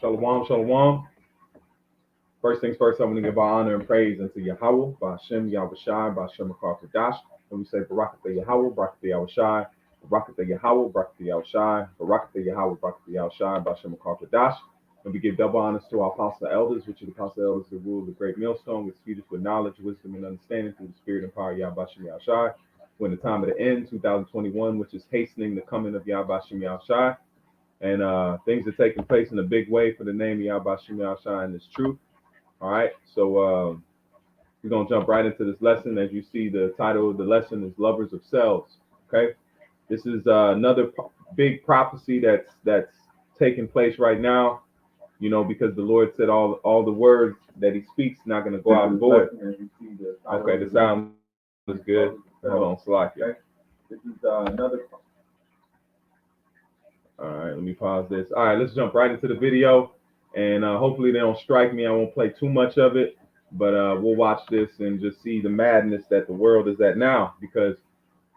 Shalom, shalom. First things first, I want to give our honor and praise unto Yahweh, Ba'ashem Yahushai, Ba'ashem Akar and we say Barakatah Yahweh, Barakatah Yahushai, Barakatah Yahweh, Barakatah Yahushai, Barakatah Yahweh, Barakatah Yahushai, Ba'ashem Akar and we give double honors to our apostle elders, which are the apostle elders who rule the great millstone, which feed us with knowledge, wisdom, and understanding through the spirit and power of Yahbashim Yahushai. We're in the time of the end, 2021, which is hastening the coming of Yahbashim Yahushai. And things are taking place in a big way for the name of Yahbashim Yahushai and its truth. All right, so we're going to jump right into this lesson. As you see, the title of the lesson is Lovers of Selves. Okay, this is another big prophecy that's taking place right now. You know, because the Lord said all the words that He speaks not going to go out void. Okay, the sound is good. Hold on, Salakia. This is another. All right, let me pause this. All right, let's jump right into the video, and hopefully they don't strike me. I won't play too much of it, but we'll watch this and just see the madness that the world is at now, because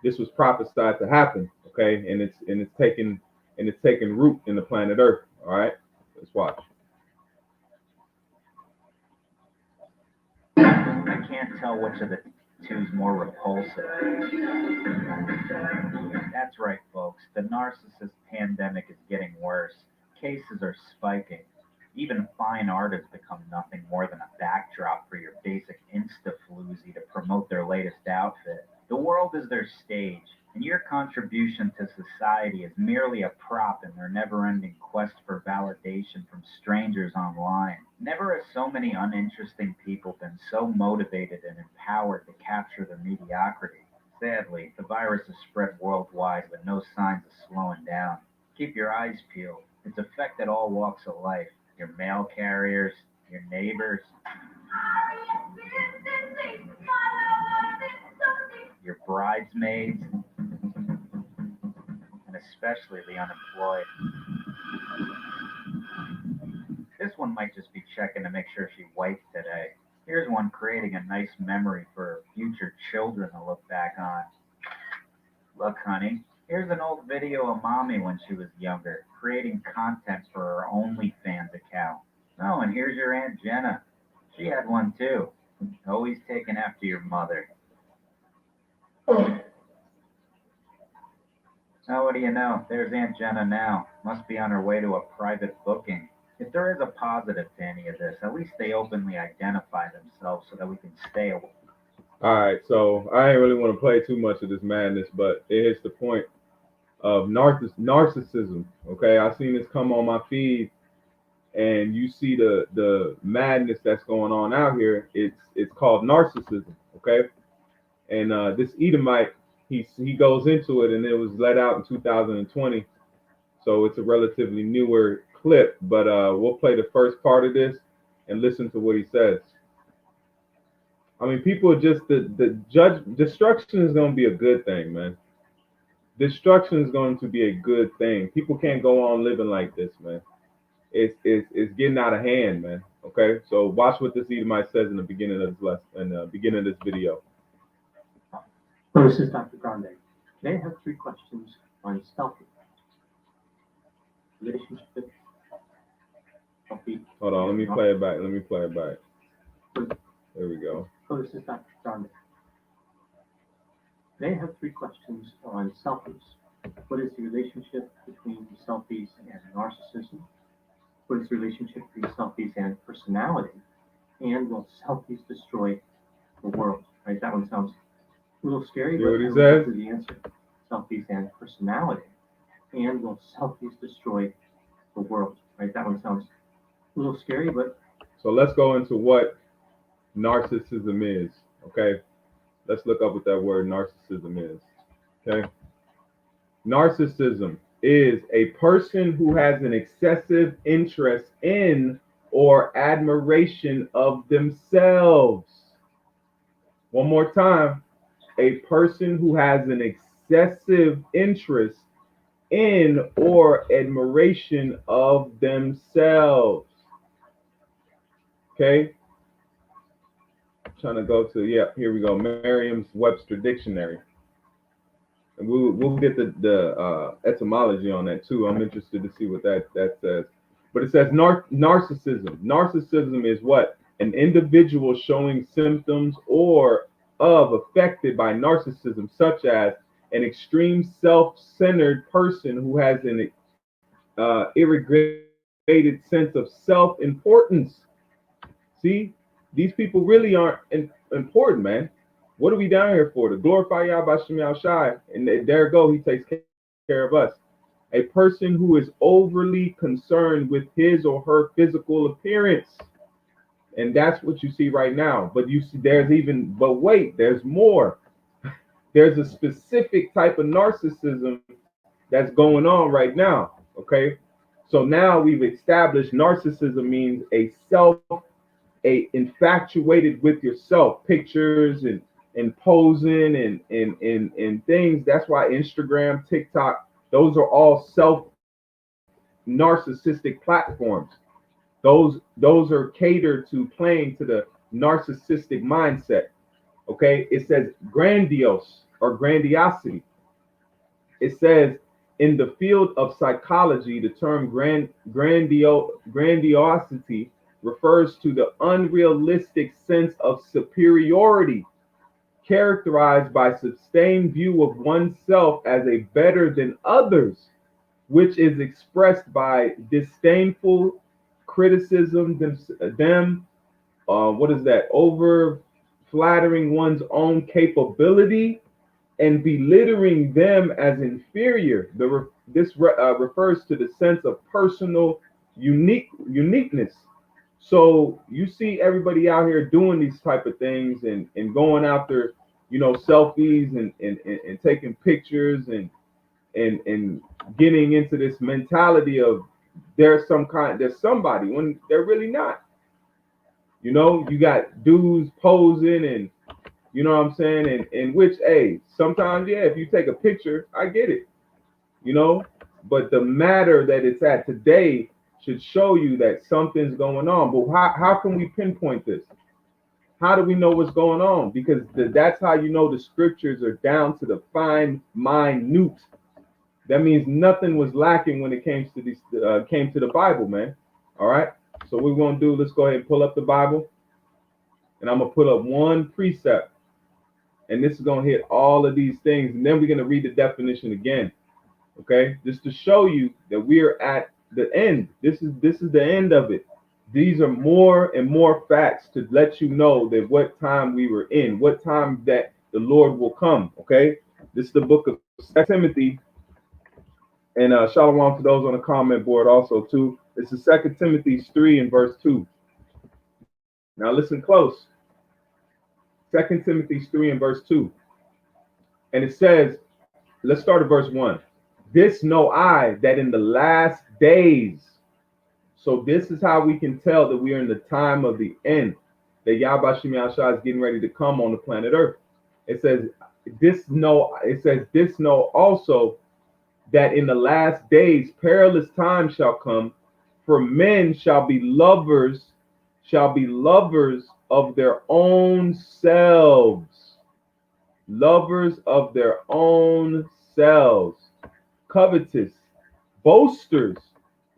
this was prophesied to happen. Okay, and it's taking root in the planet Earth. All right, let's watch. I can't tell which of the two's more repulsive. That's right, folks. The narcissist pandemic is getting worse. Cases are spiking. Even fine art has become nothing more than a backdrop for your basic Insta-floozy to promote their latest outfit. The world is their stage, and your contribution to society is merely a prop in their never-ending quest for validation from strangers online. Never has so many uninteresting people been so motivated and empowered to capture their mediocrity. Sadly, the virus has spread worldwide with no signs of slowing down. Keep your eyes peeled. It's affected all walks of life. Your mail carriers, your neighbors, your bridesmaids, and especially the unemployed. This one might just be checking to make sure she wiped today. Here's one creating a nice memory for her future children to look back on. Look, honey, here's an old video of mommy when she was younger, creating content for her OnlyFans account. Oh, and here's your Aunt Jenna. She had one too. Always taking after your mother. Oh, what do you know? There's Aunt Jenna now. Must be on her way to a private booking. If there is a positive to any of this, at least they openly identify themselves so that we can stay away. All right, so I ain't really want to play too much of this madness, but it hits the point of narcissism. Okay, I've seen this come on my feed, and you see the madness that's going on out here. It's called narcissism. Okay, and this Edomite, he goes into it, and it was let out in 2020, so it's a relatively newer clip. But we'll play the first part of this and listen to what he says. I mean, people are just destruction is going to be a good thing, man. Destruction is going to be a good thing. People can't go on living like this, man. It's getting out of hand, man. Okay, so watch what this Edomite says in the beginning of this lesson, in the beginning of this video. Well, this is Dr. Grande. Today I have 3 questions on selfie. Relationship. Selfie. Hold on, let me play it back. There we go. So this is Dr. Grande. Today I have 3 questions on selfies. What is the relationship between selfies and narcissism? What is the relationship between selfies and personality? And will selfies destroy the world? Right, that one sounds a little scary, but he says? The answer. Selfies and personality. And will selfies destroy the world? Right, that one sounds a little scary, but... So let's go into what narcissism is. Okay, let's look up what that word narcissism is. Okay, narcissism is a person who has an excessive interest in or admiration of themselves. One more time. A person who has an excessive interest in or admiration of themselves. Okay. Trying to go to, here we go, Merriam-Webster dictionary, and we'll get the etymology on that too. I'm interested to see what that says. But it says narcissism. Narcissism is what? An individual showing symptoms or of affected by narcissism, such as an extreme self-centered person who has an irrigated sense of self-importance. See, these people really aren't important, man. What are we down here for? To glorify Yahweh Shem Shai. And there go, he takes care of us. A person who is overly concerned with his or her physical appearance. And that's what you see right now. But you see, but wait, there's more. There's a specific type of narcissism that's going on right now. Okay. So now we've established narcissism means a infatuated with yourself, pictures and posing and things. That's why Instagram, TikTok, those are all self narcissistic platforms. Those are catered to playing to the narcissistic mindset. Okay, it says grandiose or grandiosity. It says in the field of psychology, the term grandiosity refers to the unrealistic sense of superiority characterized by sustained view of oneself as a better than others, which is expressed by disdainful criticism, what is that? Over flattering one's own capability and belittling them as inferior. This refers to the sense of personal uniqueness. So you see everybody out here doing these type of things and going after, selfies and taking pictures and getting into this mentality of there's somebody when they're really not. You got dudes posing and you know what I'm saying, and which sometimes if you take a picture, I get it, but the matter that it's at today should show you that something's going on. But how can we pinpoint this? How do we know what's going on? Because that's how the scriptures are down to the fine minute. That means nothing was lacking when it came to the Bible, man. All right. So what we're gonna do? Let's go ahead and pull up the Bible, and I'm gonna put up one precept, and this is gonna hit all of these things, and then we're gonna read the definition again. Okay, just to show you that we're at the end. This is the end of it. These are more and more facts to let you know that what time we were in, what time that the Lord will come. Okay, this is the book of 2 Timothy. And shalom to those on the comment board also too. This is 2 Timothy 3 and verse 2. Now listen close. 2 Timothy 3 and verse 2. And it says, let's start at verse 1. This know I, that in the last days. So this is how we can tell that we are in the time of the end. That Yahweh Shem Yahshua is getting ready to come on the planet Earth. It says this know also that in the last days perilous times shall come, for men shall be lovers of their own selves, covetous, boasters,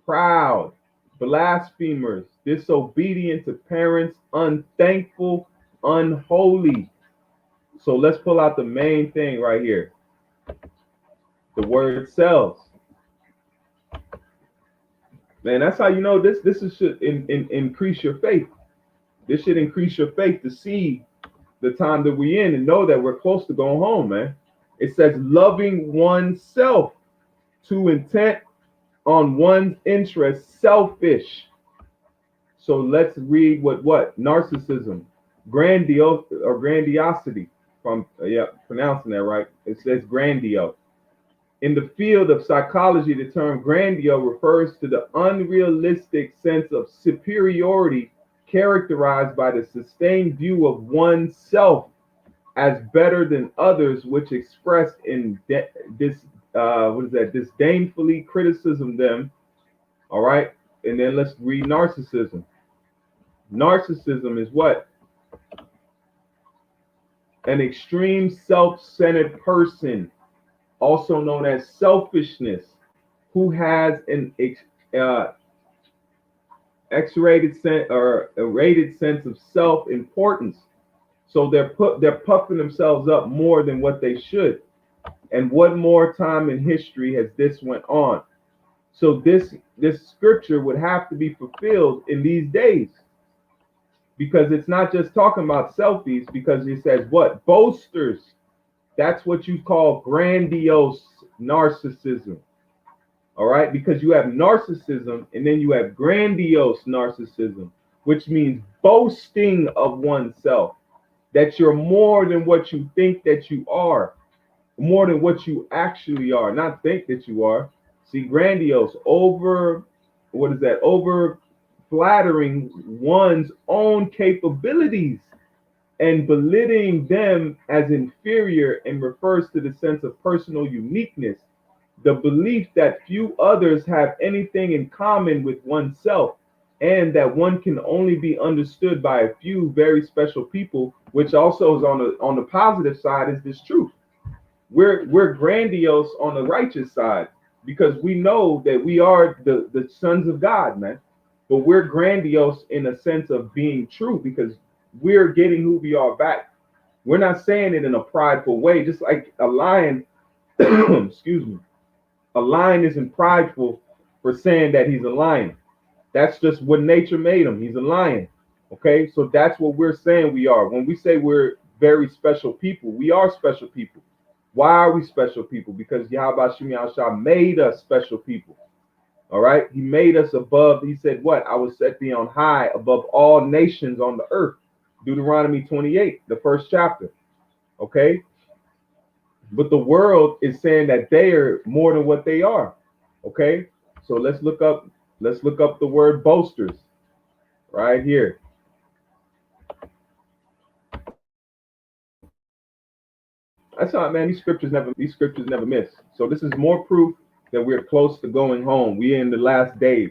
proud, blasphemers, disobedient to parents, unthankful, unholy. So let's pull out the main thing right here. The word selves. Man, that's how you know this should increase your faith. This should increase your faith to see the time that we're in and know that we're close to going home, man. It says loving oneself, to intent on one's interest, selfish. So let's read what narcissism, grandiosity. From pronouncing that right. It says grandiose. In the field of psychology, the term grandiose refers to the unrealistic sense of superiority characterized by the sustained view of oneself as better than others, which expressed in disdainfully criticism them. All right, and then let's read narcissism. Narcissism is what? An extreme self-centered person, also known as selfishness, who has an X-rated sense or a rated sense of self-importance. So they're puffing themselves up more than what they should. And what more time in history has this went on? So this scripture would have to be fulfilled in these days, because it's not just talking about selfies, because it says what? Boasters. That's what you call grandiose narcissism. All right, because you have narcissism and then you have grandiose narcissism, which means boasting of oneself, that you're more than what you think that you are, more than what you actually are, not think that you are. See, grandiose, over, what is that? Over flattering one's own capabilities and belittling them as inferior, and refers to the sense of personal uniqueness, the belief that few others have anything in common with oneself, and that one can only be understood by a few very special people, which also is on the positive side, is this truth. We're grandiose on the righteous side, because we know that we are the sons of God, man. But we're grandiose in a sense of being true, because we're getting who we are back. We're not saying it in a prideful way, just like a lion, excuse me. A lion isn't prideful for saying that he's a lion. That's just what nature made him. He's a lion. Okay, so that's what we're saying we are. When we say we're very special people, we are special people. Why are we special people? Because Yahweh Shem Yahushua made us special people. All right, he made us above. He said, what? I will set thee on high above all nations on the earth. Deuteronomy 28, the first chapter. Okay, but the world is saying that they are more than what they are. Okay, so let's look up the word boasters right here. That's how, man, these scriptures never miss. So this is more proof that we're close to going home. We're in the last days.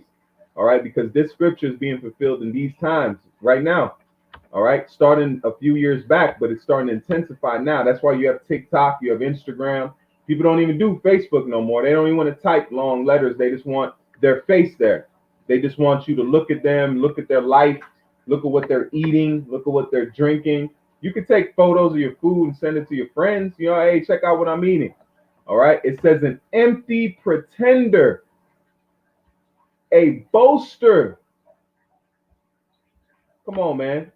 All right, because this scripture is being fulfilled in these times right now. All right, starting a few years back, but it's starting to intensify now. That's why you have TikTok, you have Instagram. People don't even do Facebook no more. They don't even want to type long letters. They just want their face there. They just want you to look at them, look at their life, look at what they're eating, look at what they're drinking. You can take photos of your food and send it to your friends. You know, hey, check out what I'm eating. All right, it says an empty pretender, a boaster. Come on, man.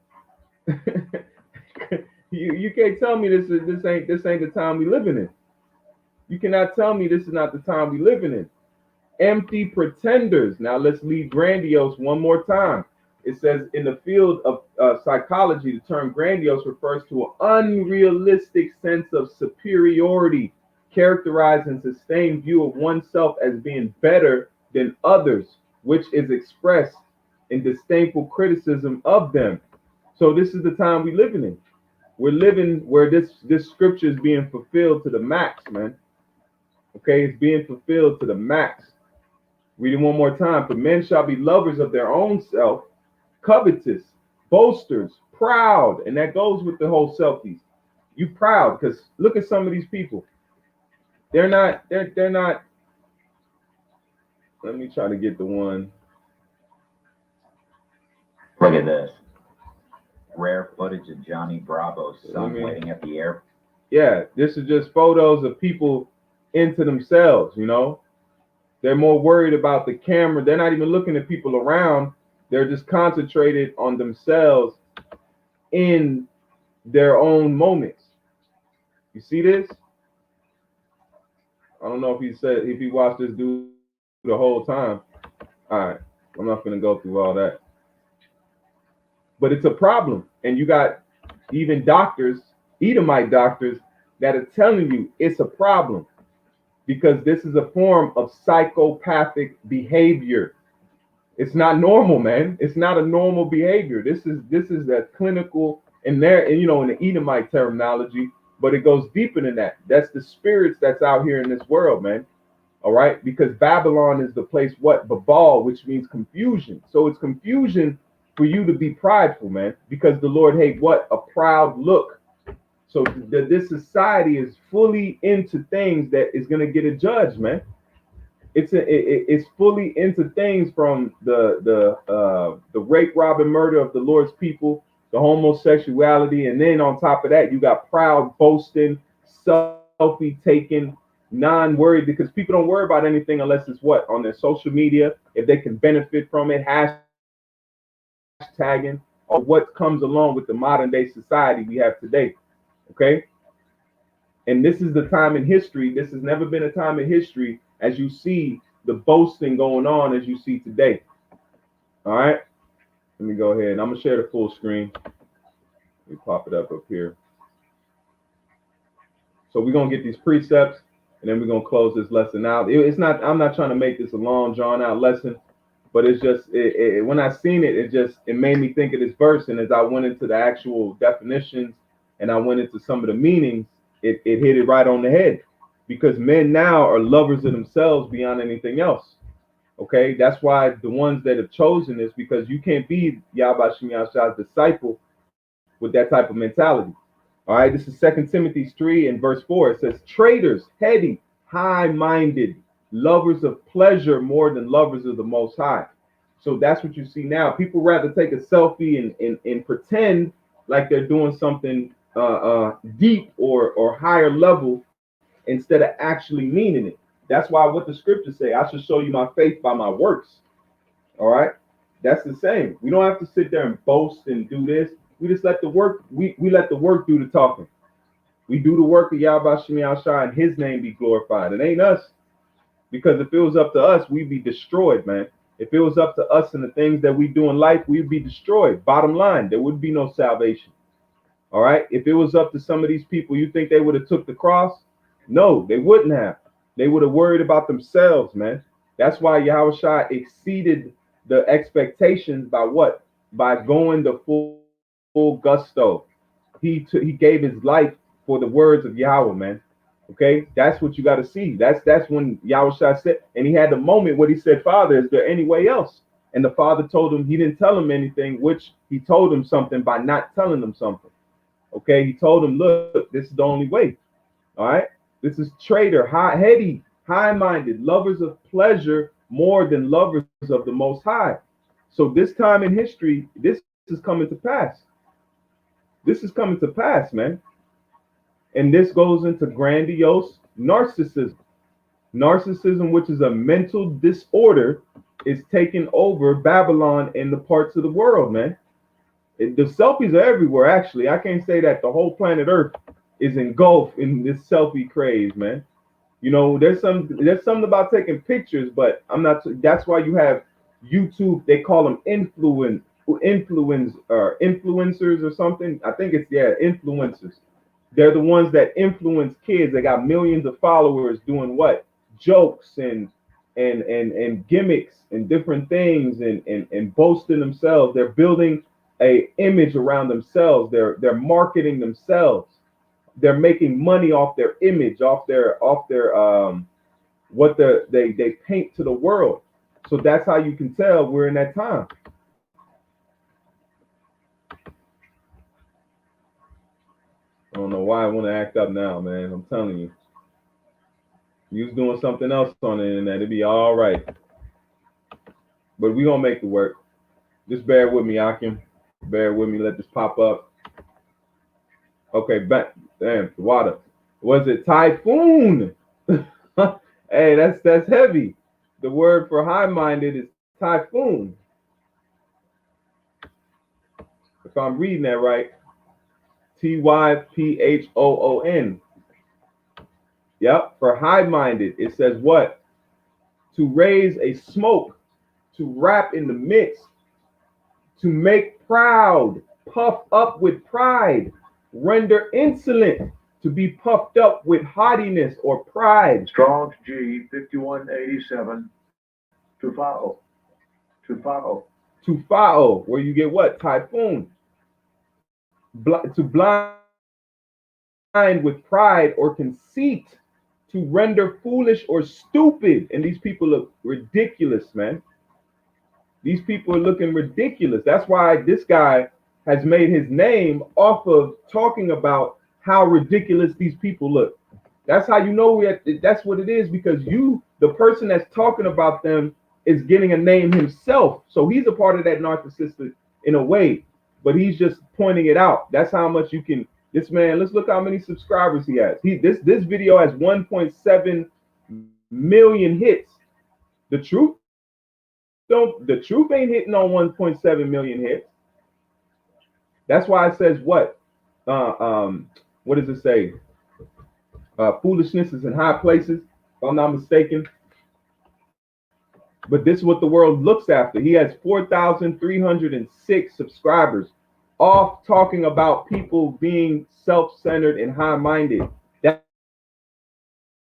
you can't tell me this ain't the time we living in. You cannot tell me this is not the time we living in. Empty pretenders. Now let's leave grandiose one more time. It says in the field of psychology, the term grandiose refers to an unrealistic sense of superiority, characterized and sustained view of oneself as being better than others, which is expressed in disdainful criticism of them. So this is the time we're living in. We're living where this scripture is being fulfilled to the max, man. Okay, it's being fulfilled to the max. Read it one more time. For men shall be lovers of their own self, covetous, boasters, proud, and that goes with the whole selfies. You proud because look at some of these people. They're not. Let me try to get the one. Look at this. Rare footage of Johnny Bravo's son waiting at the airport. Yeah, this is just photos of people into themselves, you know. They're more worried about the camera. They're not even looking at people around. They're just concentrated on themselves in their own moments. You see this? I don't know if he watched this dude the whole time. All right, I'm not gonna go through all that. But it's a problem. And you got even doctors, Edomite doctors, that are telling you it's a problem because this is a form of psychopathic behavior. It's not normal, man. It's not a normal behavior. This is a clinical, and there, you know, in the Edomite terminology, but it goes deeper than that. That's the spirits that's out here in this world, man. All right, because Babylon is the place, what? Babal, which means confusion. So it's confusion for you to be prideful, man, because the Lord hates what? A proud look. So this society is fully into things that is going to get a judge, man. It's fully into things from the rape, rob, and murder of the Lord's people, the homosexuality, and then on top of that, you got proud, boasting, selfie taking, non-worried, because people don't worry about anything unless it's what on their social media, if they can benefit from it, hashtagging, or what comes along with the modern day society we have today. Okay, and this is the time in history. This has never been a time in history as you see the boasting going on as you see today. All right, let me go ahead. I'm gonna share the full screen. Let me pop it up here. So we're gonna get these precepts, and then we're gonna close this lesson out. It's not. I'm not trying to make this a long, drawn out lesson, but it's just when I seen it, it made me think of this verse. And as I went into the actual definitions and I went into some of the meanings, it hit it right on the head. Because men now are lovers of themselves beyond anything else. Okay, that's why the ones that have chosen this, because you can't be Yahweh Shem Yahshua's disciple with that type of mentality. All right, this is 2 Timothy 3 and verse 4. It says, traitors, heady, high-minded, lovers of pleasure more than lovers of the Most High. So that's what you see now. People rather take a selfie and pretend like they're doing something deep or higher level instead of actually meaning it. That's why what the scriptures say, I should show you my faith by my works. All right, that's the same. We don't have to sit there and boast and do this. We just let the work, we let the work do the talking. We do the work of Yahweh Shem Yahshua and his name be glorified. It ain't us. Because if it was up to us, we'd be destroyed, man. If it was up to us and the things that we do in life, we'd be destroyed. Bottom line, there would be no salvation. All right. If it was up to some of these people, you think they would have took the cross? No, they wouldn't have. They would have worried about themselves, man. That's why Yahushua exceeded the expectations by what? By going the full gusto. He gave his life for the words of Yahweh, man. Okay, that's what you got to see. That's when Yahushua said, and he had the moment where he said, Father, is there any way else? And the Father told him, he didn't tell him anything, which he told him something by not telling him something. Okay, he told him, look, this is the only way. All right, this is traitor, heady, high-minded, lovers of pleasure more than lovers of the Most High. So this time in history, this is coming to pass. This is coming to pass, man. And this goes into grandiose narcissism. Narcissism, which is a mental disorder, is taking over Babylon and the parts of the world, man. The selfies are everywhere, actually. I can't say that the whole planet Earth is engulfed in this selfie craze, man. You know, there's something about taking pictures, but I'm not. That's why you have YouTube. They call them influencers or something. I think it's influencers. They're the ones that influence kids. They got millions of followers doing what? Jokes and gimmicks and different things and boasting themselves. They're building a image around themselves. They're marketing themselves. They're making money off their image, off their what they paint to the world. So that's how you can tell we're in that time. I don't know why I want to act up now, man. I'm telling you. You was doing something else on the internet, it'd be all right. But we gonna make it work. Just bear with me, Akim. Bear with me. Let this pop up. Okay, back. Damn, the water. Was it typhoon? Hey, that's heavy. The word for high-minded is typhoon. If I'm reading that right. Typhoon. Yep, for high-minded, it says what? To raise a smoke, to wrap in the midst, to make proud, puff up with pride, render insolent, to be puffed up with haughtiness or pride. Strong's G 5187, Tufao. Tufao, where you get what? Typhoon. To blind with pride or conceit, to render foolish or stupid. And these people look ridiculous, man. These people are looking ridiculous. That's why this guy has made his name off of talking about how ridiculous these people look. That's how you know that's what it is, because the person that's talking about them, is getting a name himself. So he's a part of that narcissistic in a way, but he's just pointing it out. That's how much you can. This man, let's look how many subscribers he has. This video has 1.7 million hits. The truth ain't hitting on 1.7 million hits. That's why it says what? What does it say? Foolishness is in high places, if I'm not mistaken. But this is what the world looks after. He has 4,306 subscribers, off talking about people being self-centered and high-minded.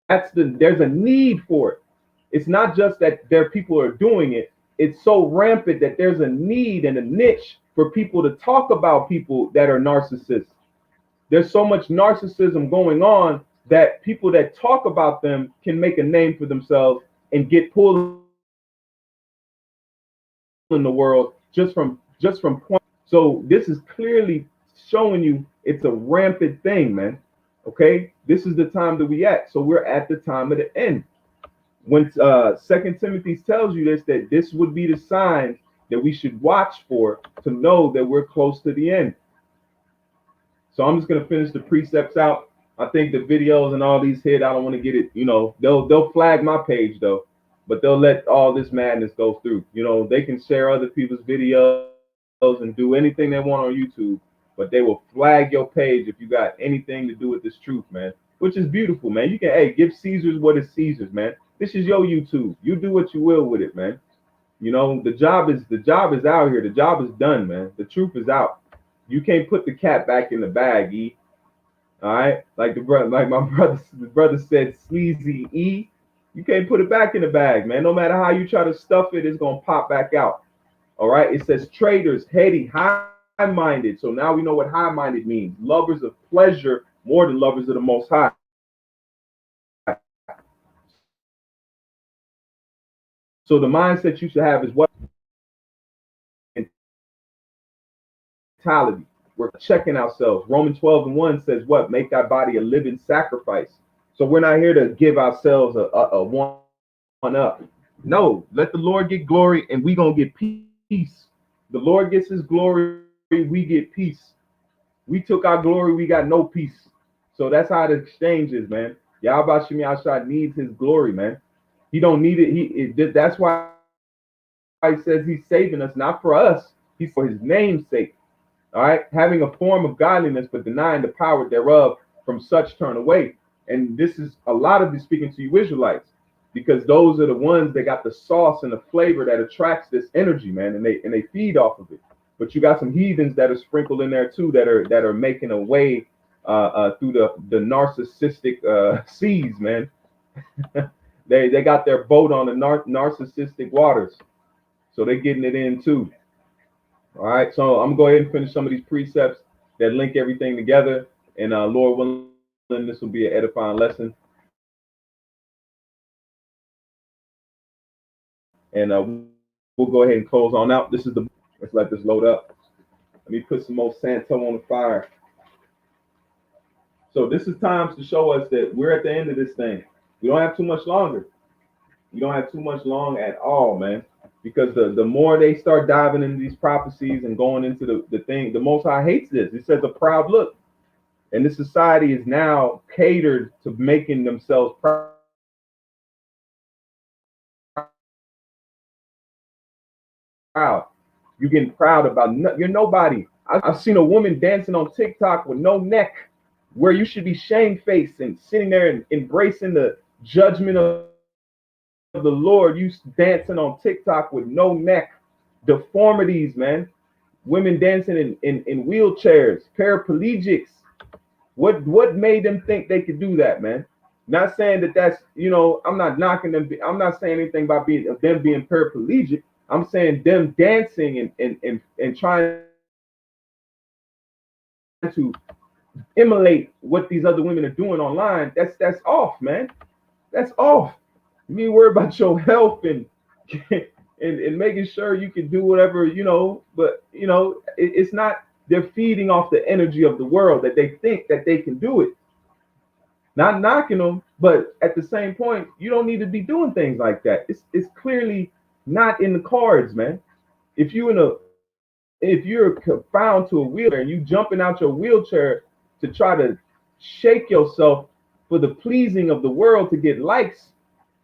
There's a need for it. It's not just that people are doing it. It's so rampant that there's a need and a niche for people to talk about people that are narcissists. There's so much narcissism going on that people that talk about them can make a name for themselves and get pulled in the world just from point. So this is clearly showing you it's a rampant thing, man. Okay, this is the time that we at. So we're at the time of the end. When Second Timothy tells you that this would be the sign that we should watch for to know that we're close to the end. So I'm just gonna finish the precepts out. I think the videos and all these hit. I don't want to get it. They'll flag my page though, but they'll let all this madness go through. They can share other people's videos and do anything they want on YouTube, but they will flag your page if you got anything to do with this truth, man. Which is beautiful, man. You can, give Caesar's what is Caesar's, man. This is your YouTube. You do what you will with it, man. The job is out here. The job is done, man. The truth is out. You can't put the cat back in the bag, E. All right, like my brother said, sleazy E. You can't put it back in the bag, man. No matter how you try to stuff it, it's gonna pop back out. All right. It says traitors, heady, high-minded. So now we know what high-minded means. Lovers of pleasure more than lovers of the Most High. So the mindset you should have is what? Mentality. We're checking ourselves. Romans 12:1 says what? Make thy body a living sacrifice. So we're not here to give ourselves a one up. No, let the Lord get glory and we gonna get peace. The Lord gets his glory, we get peace. We took our glory, we got no peace. So that's how the exchange is, man. Yahweh Shem Yahshua needs his glory, man. He don't need it. That's why he says he's saving us, not for us. He's for his name's sake. All right, having a form of godliness, but denying the power thereof, from such turn away. And this is a lot of this speaking to you Israelites, because those are the ones that got the sauce and the flavor that attracts this energy, man, and they feed off of it. But you got some heathens that are sprinkled in there too, that are making a way through the narcissistic seas, man. They got their boat on the narcissistic waters, so they're getting it in too. All right, so I'm gonna go ahead and finish some of these precepts that link everything together, and Lord willing, this will be an edifying lesson. And we'll go ahead and close on out. Let's let this load up. Let me put some more Santo on the fire. So this is times to show us that we're at the end of this thing. We don't have too much longer. You don't have too much long at all, man. Because the more they start diving into these prophecies and going into the thing, the Most High hates this. It says a proud look. And this society is now catered to making themselves proud. You're getting proud about you're nobody. I've seen a woman dancing on TikTok with no neck, where you should be shamefaced and sitting there and embracing the judgment of the Lord. You dancing on TikTok with no neck. Deformities, man. Women dancing in wheelchairs, paraplegics. What made them think they could do that, man? Not saying that's, I'm not knocking them. I'm not saying anything about them being paraplegic. I'm saying them dancing and trying to emulate what these other women are doing online. That's off, man. That's off. You need to worry about your health and making sure you can do whatever, but it's not. They're feeding off the energy of the world that they think that they can do it. Not knocking them, but at the same point, you don't need to be doing things like that. It's clearly not in the cards, man. If you in a if you're confined to a wheelchair and you jumping out your wheelchair to try to shake yourself for the pleasing of the world to get likes,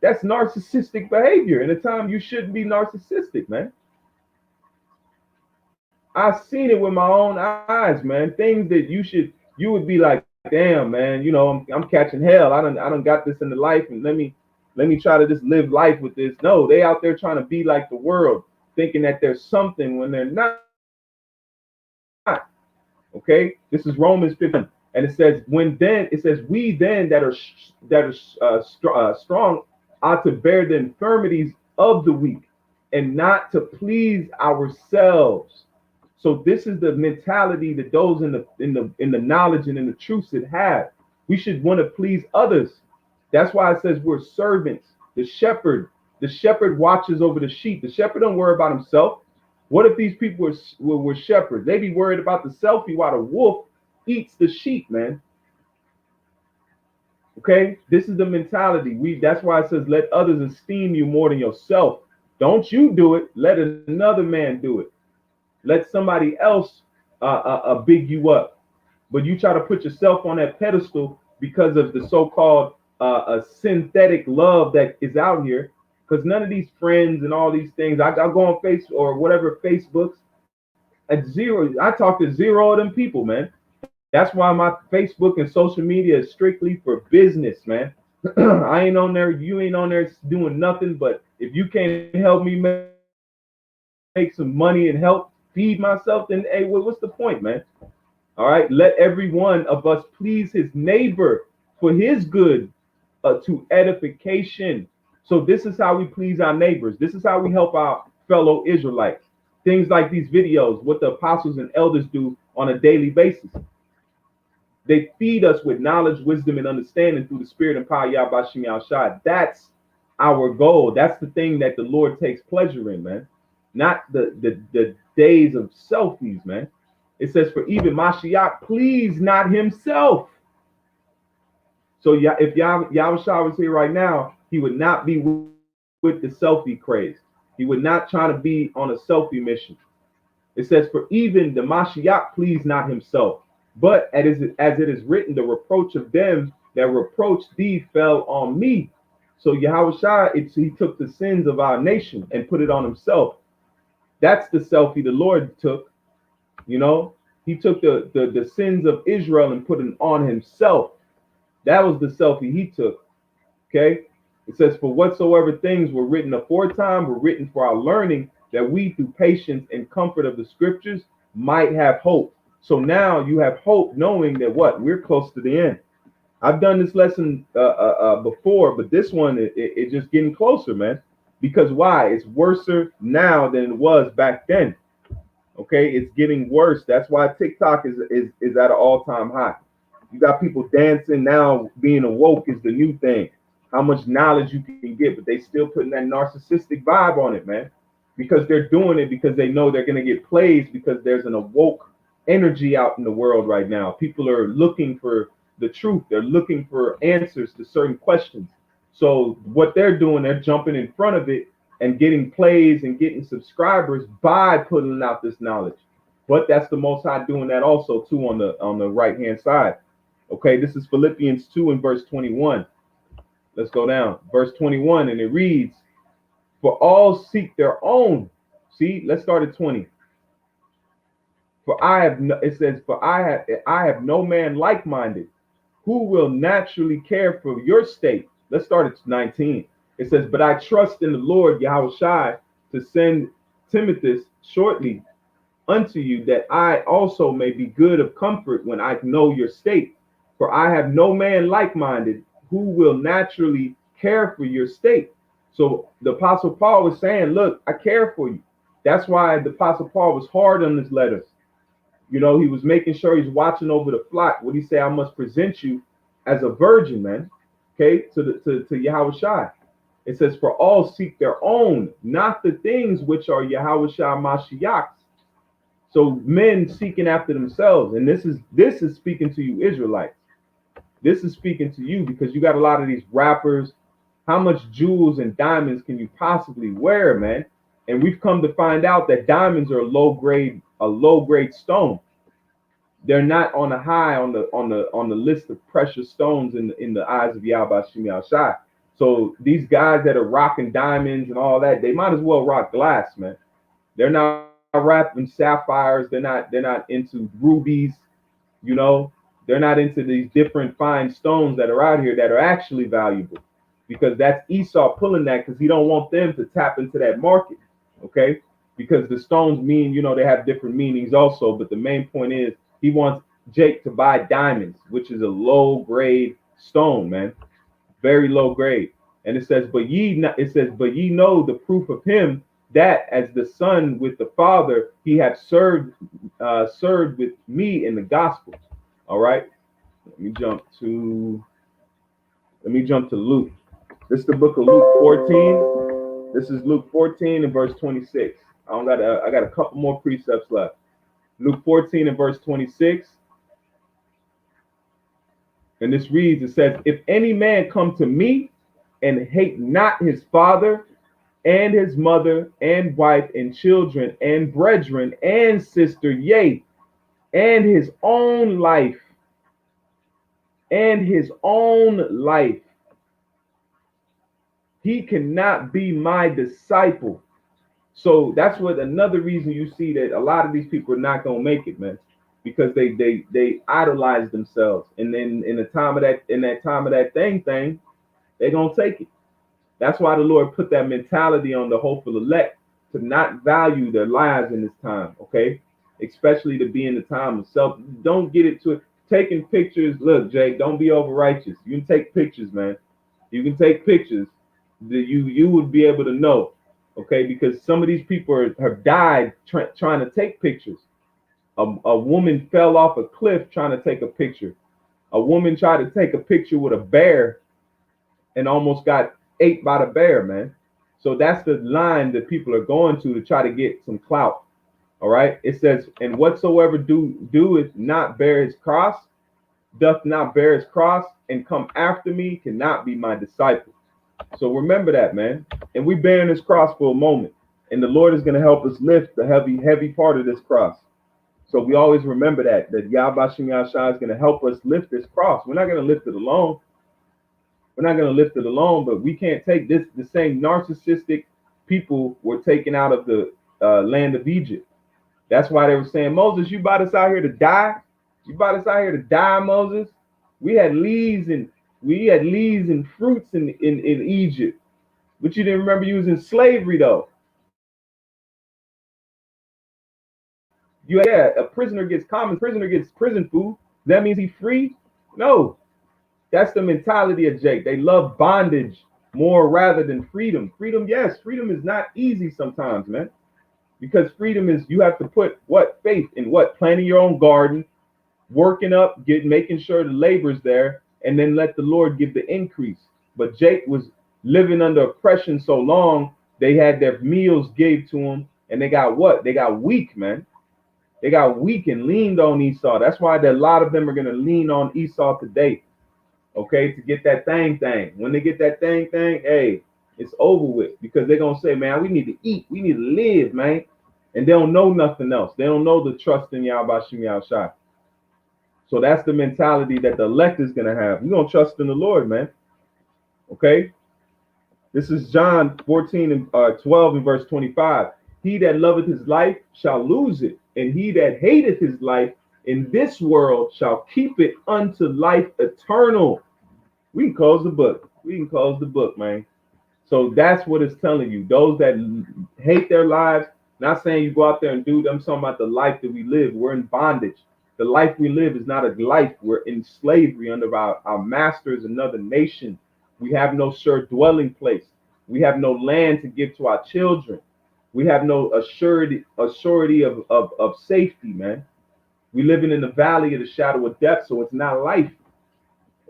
that's narcissistic behavior. In a time you shouldn't be narcissistic, man. I've seen it with my own eyes, man. Things that you would be like, damn, man, I'm catching hell. I done got this in the life, and let me try to just live life with this. No, they out there trying to be like the world, thinking that there's something when they're not. Okay, this is Romans 15, and it says, we then that are strong ought to bear the infirmities of the weak, and not to please ourselves. So this is the mentality that those in the knowledge and in the truth should have. We should want to please others. That's why it says we're servants. The shepherd watches over the sheep. The shepherd don't worry about himself. What if these people were shepherds? They be worried about the selfie while the wolf eats the sheep, man. Okay, this is the mentality. That's why it says, let others esteem you more than yourself. Don't you do it. Let another man do it. Let somebody else big you up. But you try to put yourself on that pedestal because of the so-called synthetic love that is out here. Because none of these friends and all these things, I go on Facebook or whatever Facebooks, at zero. I talk to zero of them people, man. That's why my Facebook and social media is strictly for business, man. I ain't on there. You ain't on there doing nothing. But if you can't help me make some money and help feed myself, then hey, what's the point, man? All right, let every one of us please his neighbor for his good, to edification. So this is how we please our neighbors. This is how we help our fellow Israelites. Things like these videos, what the apostles and elders do on a daily basis. They feed us with knowledge, wisdom, and understanding through the spirit and power of Yahweh Shem Yahushua. That's our goal. That's the thing that the Lord takes pleasure in, man. Not the days of selfies, man. It says, for even Mashiach please not himself. So if Yahushua was here right now, he would not be with the selfie craze. He would not try to be on a selfie mission. It says, for even the Mashiach please not himself. But as it is written, the reproach of them that reproached thee fell on me. So Yahushua, he took the sins of our nation and put it on himself. That's the selfie the Lord took. He took the sins of Israel and put it on himself. That was the selfie he took. Okay. It says, for whatsoever things were written aforetime were written for our learning, that we through patience and comfort of the scriptures might have hope. So now you have hope, knowing that we're close to the end. I've done this lesson before, but this one it just getting closer, man. Because why? It's worse now than it was back then. Okay, it's getting worse. That's why TikTok is at an all-time high. You got people dancing now. Being awoke is the new thing. How much knowledge you can get, but they still putting that narcissistic vibe on it, man. Because they're doing it because they know they're gonna get plays, because there's an awoke energy out in the world right now. People are looking for the truth. They're looking for answers to certain questions. So what they're doing, they're jumping in front of it and getting plays and getting subscribers by putting out this knowledge. But that's the Most High doing that also too on the right hand side. Okay, this is Philippians 2 and verse 21. Let's go down. Verse 21, and it reads, for all seek their own. See, let's start at 20. For I have no man like-minded who will naturally care for your state. Let's start at 19. It says, but I trust in the Lord Yahushua to send Timothy shortly unto you, that I also may be good of comfort when I know your state. For I have no man like-minded who will naturally care for your state. So the Apostle Paul was saying, look, I care for you. That's why the Apostle Paul was hard on his letters. He was making sure he's watching over the flock. What he say, I must present you as a virgin, man. Okay, to Yahushua. It says, for all seek their own, not the things which are Yahushua Mashiach's. So men seeking after themselves, and this is speaking to you Israelites. This is speaking to you because you got a lot of these rappers. How much jewels and diamonds can you possibly wear, man? And we've come to find out that diamonds are a low grade stone. They're not on the high on the list of precious stones in the eyes of Yahweh Shem Shai. So these guys that are rocking diamonds and all that, they might as well rock glass, man. They're not rapping sapphires. They're not into rubies, you know. They're not into these different fine stones that are out here that are actually valuable, because that's Esau pulling that because he don't want them to tap into that market, okay? Because the stones mean, you know, they have different meanings also, but the main point is he wants Jake to buy diamonds, which is a low grade stone, man, very low grade. And it says, but ye know the proof of him, that as the son with the father, he hath served with me in the gospel. All right. Let me jump to Luke. This is the book of Luke 14. This is Luke 14 and verse 26. I got a couple more precepts left. Luke 14 and verse 26. And this reads, it says, if any man come to me and hate not his father and his mother and wife and children and brethren and sister, yea, and his own life, he cannot be my disciple. So that's what another reason you see that a lot of these people are not gonna make it, man, because they idolize themselves, and then in that time of that thing, they're gonna take it. That's why the Lord put that mentality on the hopeful elect to not value their lives in this time, okay? Especially to be in the time of self. Don't get it to it. Taking pictures. Look, Jake, don't be over righteous. You can take pictures, man. You can take pictures. You would be able to know, okay? Because some of these people have died trying to take pictures. A woman fell off a cliff trying to take a picture. A woman tried to take a picture with a bear and almost got ate by the bear, man. So that's the line that people are going to try to get some clout. All right. It says, and whatsoever doeth not bear his cross, doth not bear his cross, and come after me cannot be my disciple. So remember that, man. And we bearing this cross for a moment. And the Lord is going to help us lift the heavy part of this cross. So we always remember that Yahweh Shem Yahshua is going to help us lift this cross. We're not going to lift it alone. But we can't take this. The same narcissistic people were taken out of the land of Egypt. That's why they were saying, Moses, you brought us out here to die. Moses. We had leaves and fruits in Egypt, but you didn't remember you was in slavery though. A prisoner gets prison food. That means he's free? No. That's the mentality of Jake. They love bondage more rather than freedom. Freedom, yes, freedom is not easy sometimes, man. Because freedom is, you have to put what? Faith in what? Planting your own garden, working up, making sure the labor's there, and then let the Lord give the increase. But Jake was living under oppression so long, they had their meals gave to them, and they got what? They got weak, man. They got weak and leaned on Esau. That's why a lot of them are going to lean on Esau today, okay, to get that thing. When they get that thing, hey, it's over with, because they're going to say, man, we need to eat. We need to live, man. And they don't know nothing else. They don't know the trust in Yahweh Shem Yahshua. So that's the mentality that the elect is going to have. We're going to trust in the Lord, man. Okay? This is John 14 and 12 and verse 25. He that loveth his life shall lose it, and he that hateth his life in this world shall keep it unto life eternal. We can close the book. Man. So that's what it's telling you. Those that hate their lives, not saying you go out there and do them, talking about the life that we live. We're in bondage. The life we live is not a life. We're in slavery under our masters, another nation. We have no sure dwelling place. We have no land to give to our children. We have no assurity of safety, man. We living in the valley of the shadow of death, so it's not life.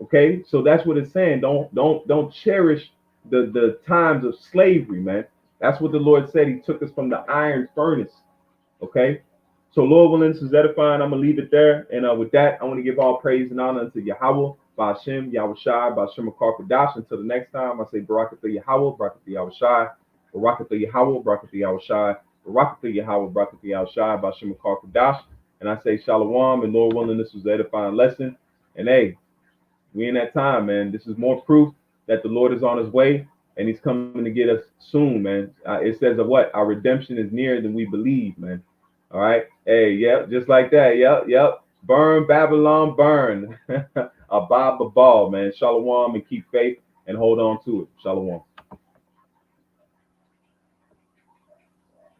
Okay, so that's what it's saying. Don't cherish the times of slavery, man. That's what the Lord said. He took us from the iron furnace. Okay, so Lord willing, this is edifying. I'm gonna leave it there, and with that, I want to give all praise and honor unto Yahweh Ba'Shem Yahushai, Ba'Shem Akarpadash. Until the next time, I say Barakatha Yahweh, Barakatha Yahushai, Barakatha Yahweh, Barakatha Yahushai, Barakatha Yahweh, Barakatha Yahushai, Ba'Shem Akarpadash. And I say Shalom, and Lord willing, this was the edifying lesson. And hey, we in that time, man. This is more proof that the Lord is on his way and he's coming to get us soon, man. It says of what? Our redemption is nearer than we believe, man. All right. Hey, yep, just like that. Yep. Burn, Babylon, burn. Abba Babal, man. Shalom and keep faith and hold on to it. Shalom.